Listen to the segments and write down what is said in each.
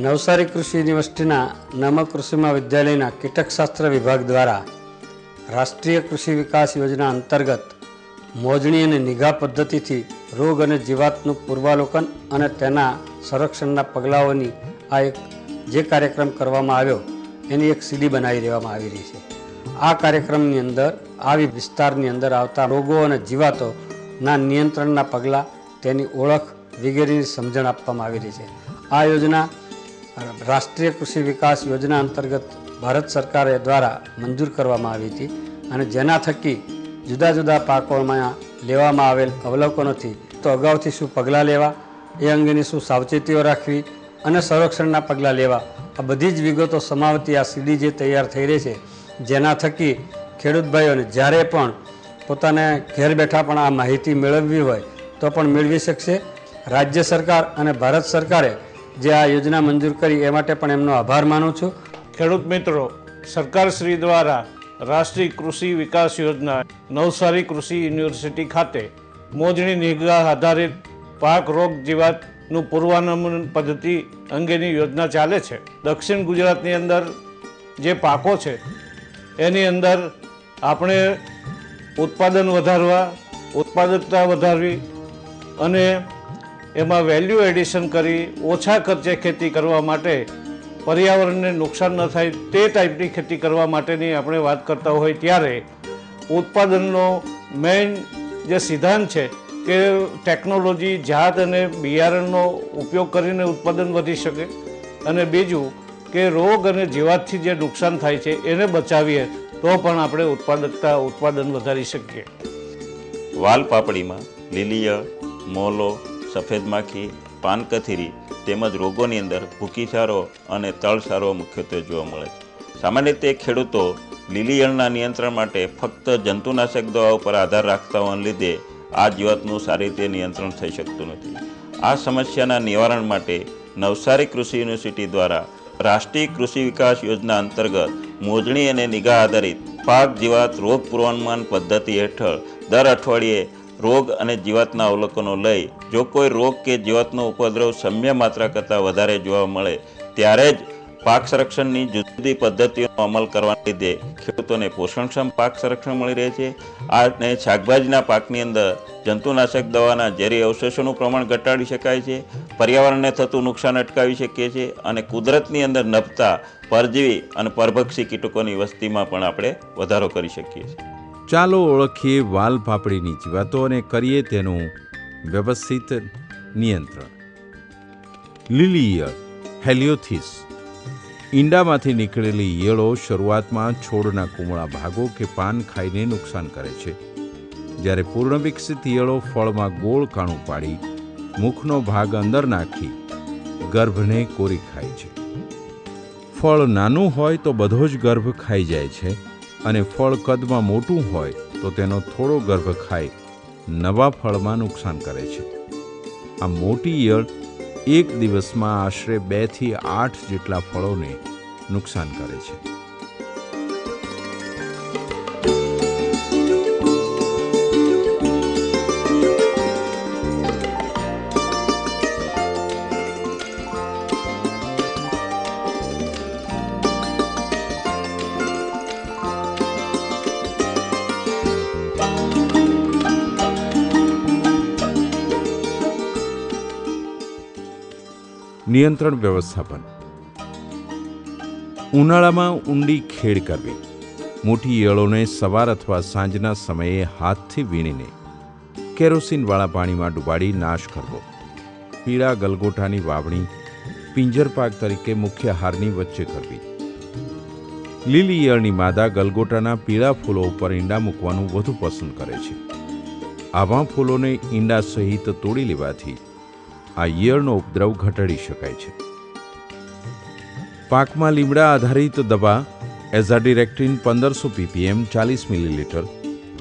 નવસારી કૃષિ યુનિવર્સિટીના નમક કૃષિ મહાવિદ્યાલયના કીટકશાસ્ત્ર વિભાગ દ્વારા રાષ્ટ્રીય કૃષિ વિકાસ યોજના અંતર્ગત મોજણી અને નિગાહ પદ્ધતિથી રોગ અને જીવાતનું પૂર્વાવલોકન અને તેના સંરક્ષણના પગલાઓની આ એક જે કાર્યક્રમ કરવામાં આવ્યો એની એક સીડી બનાવી દેવામાં આવી રહી છે। આ કાર્યક્રમની અંદર આવી વિસ્તારની અંદર આવતા રોગો અને જીવાતોના નિયંત્રણના પગલાં, તેની ઓળખ વગેરેની સમજણ આપવામાં આવી રહી છે। આ યોજના રાષ્ટ્રીય કૃષિ વિકાસ યોજના અંતર્ગત ભારત સરકાર દ્વારા મંજૂર કરવામાં આવી હતી અને જેના થકી જુદા જુદા પાકોમાં લેવામાં આવેલ અવલોકનોથી તો અગાઉથી શું પગલાં લેવા, એ અંગેની શું સાવચેતીઓ રાખવી અને સંરક્ષણના પગલાં લેવા, આ બધી જ વિગતો સમાવતી આ સીડી જે તૈયાર થઈ રહી છે, જેના થકી ખેડૂત ભાઈઓને જ્યારે પણ પોતાને ઘેર બેઠા પણ આ માહિતી મેળવવી હોય તો પણ મેળવી શકશે। રાજ્ય સરકાર અને ભારત સરકારે જે આ યોજના મંજૂર કરી એ માટે પણ એમનો આભાર માનું છું। ખેડૂત મિત્રો, સરકાર શ્રી દ્વારા રાષ્ટ્રીય કૃષિ વિકાસ યોજના નવસારી કૃષિ યુનિવર્સિટી ખાતે મોજણી નિગાહ આધારિત પાક રોગ જીવાતનું પૂર્વાનુમાન પદ્ધતિ અંગેની યોજના ચાલે છે। દક્ષિણ ગુજરાતની અંદર જે પાકો છે એની અંદર આપણે ઉત્પાદન વધારવા, ઉત્પાદકતા વધારવી અને એમાં વેલ્યુ એડિશન કરી ઓછા ખર્ચે ખેતી કરવા માટે, પર્યાવરણને નુકસાન ન થાય તે ટાઈપની ખેતી કરવા માટેની આપણે વાત કરતા હોય ત્યારે ઉત્પાદનનો મેઇન જે સિદ્ધાંત છે કે ટેકનોલોજી, જાત અને બિયારણનો ઉપયોગ કરીને ઉત્પાદન વધી શકે અને બીજું કે રોગ અને જીવાતથી જે નુકસાન થાય છે એને બચાવીએ તો પણ આપણે ઉત્પાદન વધારી શકીએ। વાલ પાપડીમાં લીલીયળ, મોલો, સફેદ માખી, પાનકથીરી તેમજ રોગોની અંદર ભૂકીસારો અને તળસારો મુખ્યત્વે જોવા મળે છે। સામાન્ય રીતે ખેડૂતો લીલીયળના નિયંત્રણ માટે ફક્ત જંતુનાશક દવાઓ પર આધાર રાખતા હોવાને લીધે આ જીવાતનું સારી રીતે નિયંત્રણ થઈ શકતું નથી। આ સમસ્યાના નિવારણ માટે નવસારી કૃષિ યુનિવર્સિટી દ્વારા રાષ્ટ્રીય કૃષિ વિકાસ યોજના અંતર્ગત મોજણી અને નિગાહ આધારિત પાક જીવાત રોગ પૂર્વાનુમાન પદ્ધતિ હેઠળ દર અઠવાડિયે રોગ અને જીવાતના અવલોકનો લઈ જો કોઈ રોગ કે જીવાતનો ઉપદ્રવ સમ્ય માત્રા કરતાં વધારે જોવા મળે ત્યારે જ પાક સંરક્ષણની જુદી જુદી પદ્ધતિઓનો અમલ કરવાને લીધે ખેડૂતોને પોષણક્ષમ પાક સંરક્ષણ મળી રહે છે। અને શાકભાજીના પાકની અંદર જંતુનાશક દવાના ઝેરી અવશેષોનું પ્રમાણ ઘટાડી શકાય છે, પર્યાવરણને થતું નુકસાન અટકાવી શકીએ છીએ અને કુદરતની અંદર નભતા પરજીવી અને પરભક્ષી કીટકોની વસ્તીમાં પણ આપણે વધારો કરી શકીએ છીએ। ચાલો ઓળખીએ વાલ પાપડીની જીવાતો અને કરીએ તેનું વ્યવસ્થિત નિયંત્રણ। લીલી ઈયળ હેલિયોથિસ ઈંડામાંથી નીકળેલી ઈયળો શરૂઆતમાં છોડના કુમળા ભાગો કે પાન ખાઈને નુકસાન કરે છે, જ્યારે પૂર્ણ વિકસિત ઈયળો ફળમાં ગોળ કાણું પાડી મુખનો ભાગ અંદર નાખી ગર્ભને કોરી ખાય છે। ફળ નાનું હોય તો બધો જ ગર્ભ ખાઈ જાય છે અને ફળ કદમાં મોટું હોય તો તેનો થોડો ગર્ભ ખાઈ નવા ફળમાં નુકસાન કરે છે। આ મોટી ઈયળ એક દિવસમાં આશરે 2 થી 8 જેટલા ફળોને નુકસાન કરે છે। નિયંત્રણ વ્યવસ્થાપન। ઉનાળામાં ઊંડી ખેડ કરવી, મોટી ઈયળોને સવાર અથવા સાંજના સમયે હાથથી વીણીને કેરોસીનવાળા પાણીમાં ડૂબાડી નાશ કરવો, પીળા ગલગોટાની વાવણી પિંજર પાક તરીકે મુખ્ય હારની વચ્ચે કરવી। લીલી ઈયળની માદા ગલગોટાના પીળા ફૂલો ઉપર ઈંડા મૂકવાનું વધુ પસંદ કરે છે। આવા ફૂલોને ઈંડા સહિત તોડી લેવાથી આ ઈયળનો ઉપદ્રવ ઘટાડી શકાય છે। પાકમાં લીમડા આધારિત દવા એઝાડિરેક્ટિન 1500 ppm 40 મિલીલીટર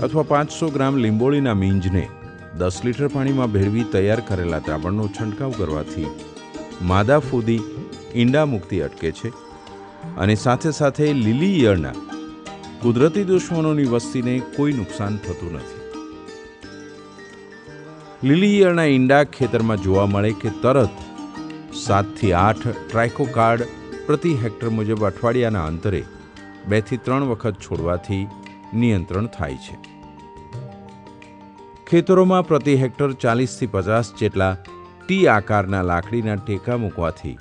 અથવા 500 ગ્રામ લીંબોળીના મીંજને 10 લીટર પાણીમાં ભેળવી તૈયાર કરેલા દ્રાવણનો છંટકાવ કરવાથી માદા ફૂદી ઈંડા મુક્તિ અટકે છે અને સાથે સાથે લીલી ઈયળના કુદરતી દુશ્મનોની વસ્તીને કોઈ નુકસાન થતું નથી। લીલી ઈયળના ઈંડા ખેતરમાં જોવા મળે કે તરત 7 થી 8 ટ્રાઇકોકાર્ડ પ્રતિ હેક્ટર મુજબ અઠવાડિયાના અંતરે 2 થી 3 વખત છોડવાથી નિયંત્રણ થાય છે. ખેતરોમાં પ્રતિ હેક્ટર 40 થી 50 જેટલા ટી આકારના લાકડીના ટેકા મૂકવાથી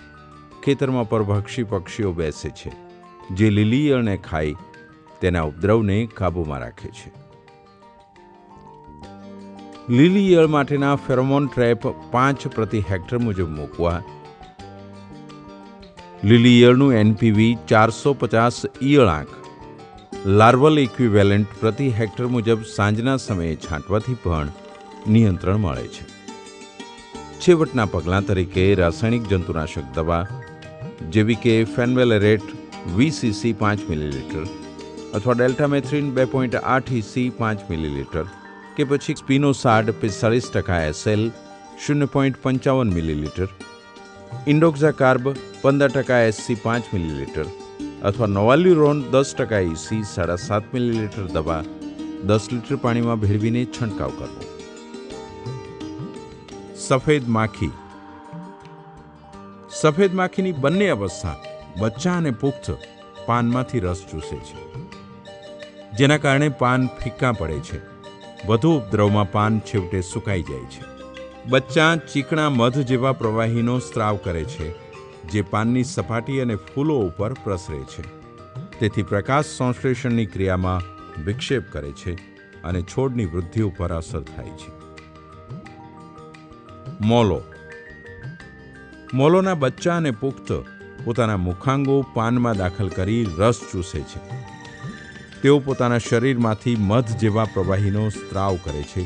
ખેતરમાં પરભક્ષી પક્ષીઓ બેસે છે, જે લીલી ઈયળને ખાઈ તેના ઉપદ્રવને કાબૂમાં રાખે છે. લીલી ઈયળ માટેના ફેરોમોન ટ્રેપ 5 પ્રતિ હેક્ટર મુજબ મૂકવા. લીલી ઈયળનું એનપીવી 450 ઈયળ આંક લાર્વલ ઇક્વિવેલન્ટ પ્રતિ હેક્ટર મુજબ સાંજના સમયે છાંટવાથી પણ નિયંત્રણ મળે છે. છેવટના પગલાં તરીકે રાસાયણિક જંતુનાશક દવા જેવી કે ફેનવેલેરેટ 20 cc 5 મિલીલીટર અથવા ડેલ્ટામેથ્રિન 2.8 EC 5 મિલીલીટર કે પછી સ્પિનોસાડ 45% SL 0.55 મિલીલીટર, ઇન્ડોક્ઝાકાર્બ 15% SC 5 મિલીલીટર અથવા નોવાલ્યુરોન 10% EC 7.5 મિલીલીટર દવા 10 લીટર પાણીમાં ભેળવીને છંટકાવ કરવો. સફેદ માખી. સફેદ માખીની બંને અવસ્થા બચ્ચા અને પુખ્ત પાનમાંથી રસ ચૂસે છે, જેના કારણે પાન ફીકા પડે છે. વધુ ઉપદ્રવમાં પાન છેવટે સુકાઈ જાય છે. બચ્ચા ચીકણા મધ જેવા પ્રવાહીનો સ્ત્રાવ કરે છે, જે પાનની સપાટી અને ફૂલો ઉપર પ્રસરે છે. તેથી પ્રકાશ સંશ્લેષણની ક્રિયામાં વિક્ષેપ કરે છે અને છોડની વૃદ્ધિ ઉપર અસર થાય છે. મોલો. મોલોના બચ્ચા અને પુખ્ત પોતાના મુખાંગો પાનમાં દાખલ કરી રસ ચૂસે છે. તેઓ પોતાના શરીરમાંથી મધ જેવા પ્રવાહીનો સ્ત્રાવ કરે છે,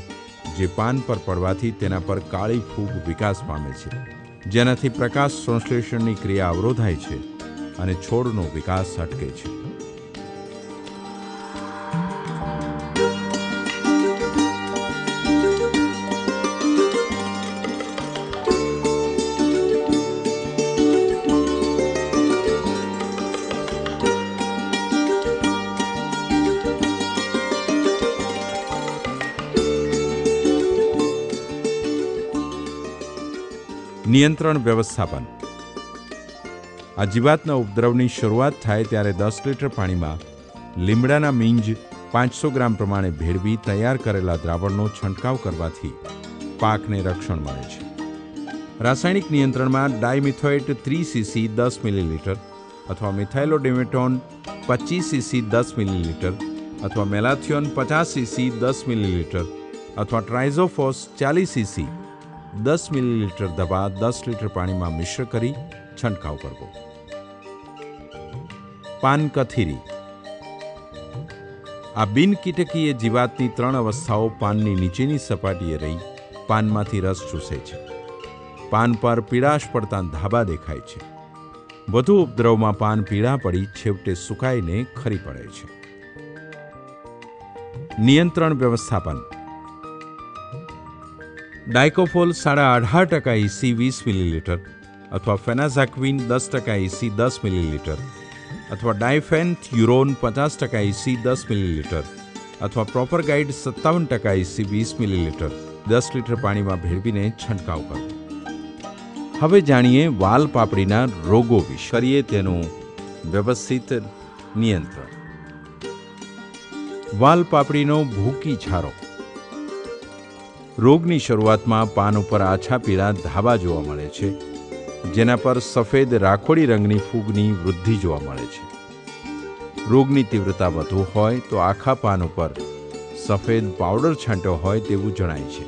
જે પાન પર પડવાથી તેના પર કાળી ફૂગ વિકાસ પામે છે, જેનાથી પ્રકાશ સંશ્લેષણની ક્રિયા અવરોધાય છે અને છોડનો વિકાસ અટકે છે. નિયંત્રણ વ્યવસ્થાપન. આ જીવાતના ઉપદ્રવની શરૂઆત થાય ત્યારે 10 લીટર પાણીમાં લીમડાના મીંજ 500 ગ્રામ પ્રમાણે ભેળવી તૈયાર કરેલા દ્રાવણનો છંટકાવ કરવાથી પાકને રક્ષણ મળે છે. રાસાયણિક નિયંત્રણમાં ડાયમિથોએટ 3 cc 10 મિલીલીટર અથવા મિથાઇલોડેમેટોન 25 cc 10 મિલીલીટર અથવા મેલાથિયોન 50 cc 10 મિલીલીટર અથવા ટ્રાઇઝોફોસ 40 cc 10 મિલીલીટર દવા 10 લીટર પાણીમાં મિશ્ર કરી છંટકાવ કરવો. પાનકથીરી. આ બિનકીટકીય જીવાતની 3 અવસ્થાઓ પાનની નીચેની સપાટીએ રહી પાનમાંથી રસ ચૂસે છે. પાન પર પીળાશ પડતા ધાબા દેખાય છે. વધુ ઉપદ્રવમાં પાન પીળા પડી છેવટે સુકાઈને ખરી પડે છે. નિયંત્રણ વ્યવસ્થાપન. ડાયકોફોલ 18.5% EC 20 મિલીલીટર અથવા ફેનાઝાક્વિન 10% EC 10 મિલીલીટર અથવા ડાયફેનથ્યુરોન 50% EC 10 મિલીલીટર અથવા પ્રોપરગાઇડ 57% EC 20 મિલીલીટર 10 લીટર પાણીમાં ભેળવીને છંટકાવ કરવો. હવે જાણીએ વાલ પાપડીના રોગો વિશે. કરીએ તેનું વ્યવસ્થિત નિયંત્રણ. વાલ પાપડીનો ભૂકી છારો. રોગની શરૂઆતમાં પાન ઉપર આછા પીળા ધાબા જોવા મળે છે, જેના પર સફેદ રાખોડી રંગની ફૂગની વૃદ્ધિ જોવા મળે છે. રોગની તીવ્રતા વધુ હોય તો આખા પાન ઉપર સફેદ પાવડર છાંટ્યો હોય તેવું જણાય છે.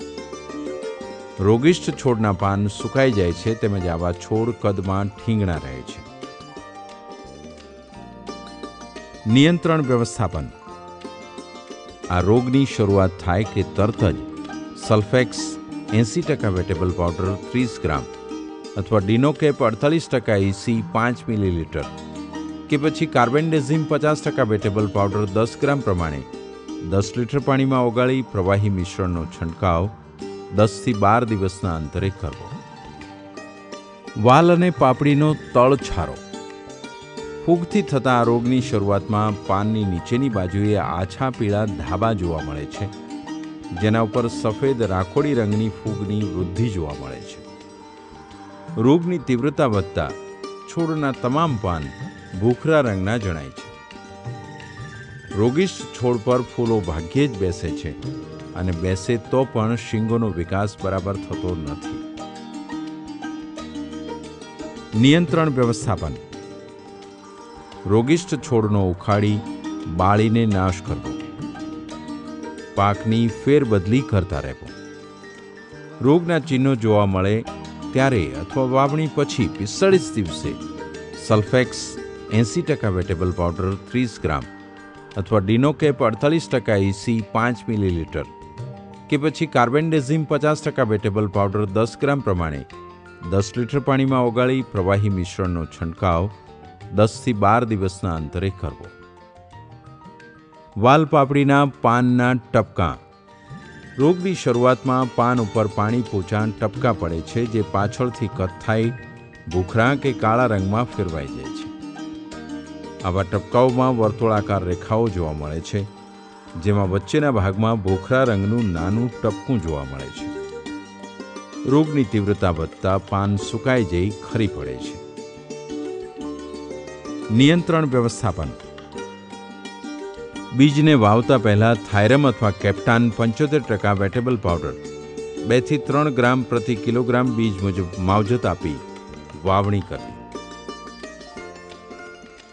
રોગિષ્ઠ છોડના પાન સુકાઈ જાય છે, તેમજ આવા છોડ કદમાં ઠીંગણા રહે છે. નિયંત્રણ વ્યવસ્થાપન. આ રોગની શરૂઆત થાય કે તરત જ સલ્ફેક્સ 80% વેટેબલ પાવડર 30 ગ્રામ અથવા ડિનોકેપ 48% EC 5 મિલીલીટર કે પછી કાર્બેન્ડેઝિમ 50% વેટેબલ પાવડર 10 ગ્રામ પ્રમાણે 10 લીટર પાણીમાં ઓગાળી પ્રવાહી મિશ્રણનો છંટકાવ 10 થી 12 દિવસના અંતરે કરવો. વાલ અને પાપડીનો તળછારો. ફૂગથી થતા આ રોગની શરૂઆતમાં પાનની નીચેની બાજુએ આછા પીળા ધાબા જોવા મળે છે, જેના ઉપર સફેદ રાખોડી રંગની ફૂગની વૃદ્ધિ જોવા મળે છે. રોગની તીવ્રતા વધતા છોડના તમામ પાન ભૂખરા રંગના જણાય છે. રોગિષ્ટ છોડ પર ફૂલો ભાગ્યે જ બેસે છે અને બેસે તો પણ શીંગોનો વિકાસ બરાબર થતો નથી. નિયંત્રણ વ્યવસ્થાપન. રોગિષ્ટ છોડનો ઉખાડી બાળીને નાશ કરવો. પાકની ફેરબદલી કરતા રહેવું. રોગના ચિહ્નો જોવા મળે ત્યારે અથવા વાવણી પછી 45 દિવસે સલ્ફેક્સ 80% વેટેબલ પાવડર 30 ગ્રામ અથવા ડિનોકેપ 48% EC 5 મિલીલીટર કે પછી કાર્બેન્ડેઝિમ 50% વેટેબલ પાવડર 10 ગ્રામ પ્રમાણે 10 લીટર પાણીમાં ઓગાળી પ્રવાહી મિશ્રણનો છંટકાવ 10 થી 12 દિવસના અંતરે કરવો. વાલ પાપડીના પાનના ટપકા. રોગની શરૂઆતમાં પાન ઉપર પાણી પોચાણ ટપકા પડે છે, જે પાછળથી કથ્થાઈ, ભૂખરા કે કાળા રંગમાં ફેરવાઈ જાય છે. આવા ટપકાઓમાં વર્તુળાકાર રેખાઓ જોવા મળે છે, જેમાં વચ્ચેના ભાગમાં ભૂખરા રંગનું નાનું ટપકું જોવા મળે છે. રોગની તીવ્રતા વધતા પાન સુકાઈ જઈ ખરી પડે છે. નિયંત્રણ વ્યવસ્થાપન. બીજને વાવતા પહેલા થાયરમ અથવા કેપ્ટાન 75% વેટેબલ પાવડર 2 થી 3 ગ્રામ પ્રતિ કિલોગ્રામ બીજ મુજબ માવજત આપી વાવણી કરવી.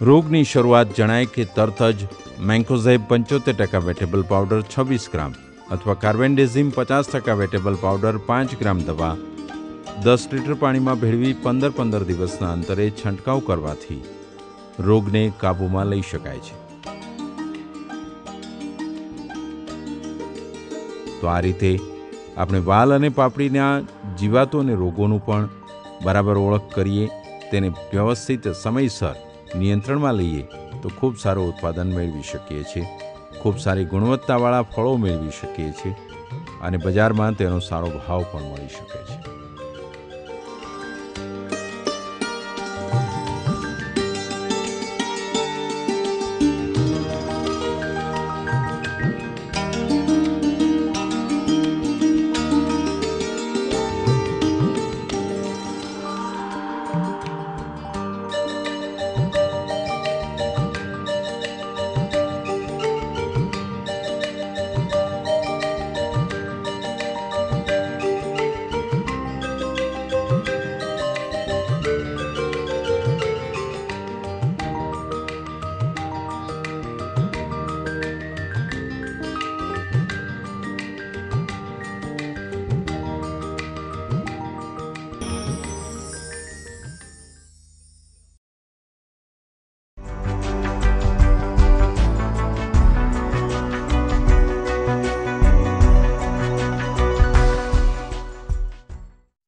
રોગની શરૂઆત જણાય કે તરત જ મેન્કોઝેબ 75% વેટેબલ પાવડર 26 ગ્રામ અથવા કાર્બેન્ડેઝિમ 50% વેટેબલ પાવડર 5 ગ્રામ દવા 10 લીટર પાણીમાં ભેળવી 15 દિવસના અંતરે છંટકાવ કરવાથી રોગને કાબૂમાં લઈ શકાય છે. તો આ રીતે આપણે વાલ અને પાપડીના જીવાતો અને રોગોનું પણ બરાબર ઓળખ કરીએ, તેને વ્યવસ્થિત સમયસર નિયંત્રણમાં લઈએ તો ખૂબ સારું ઉત્પાદન મેળવી શકીએ છીએ, ખૂબ સારી ગુણવત્તાવાળા ફળો મેળવી શકીએ છીએ અને બજારમાં તેનો સારો ભાવ પણ મળી શકે છે.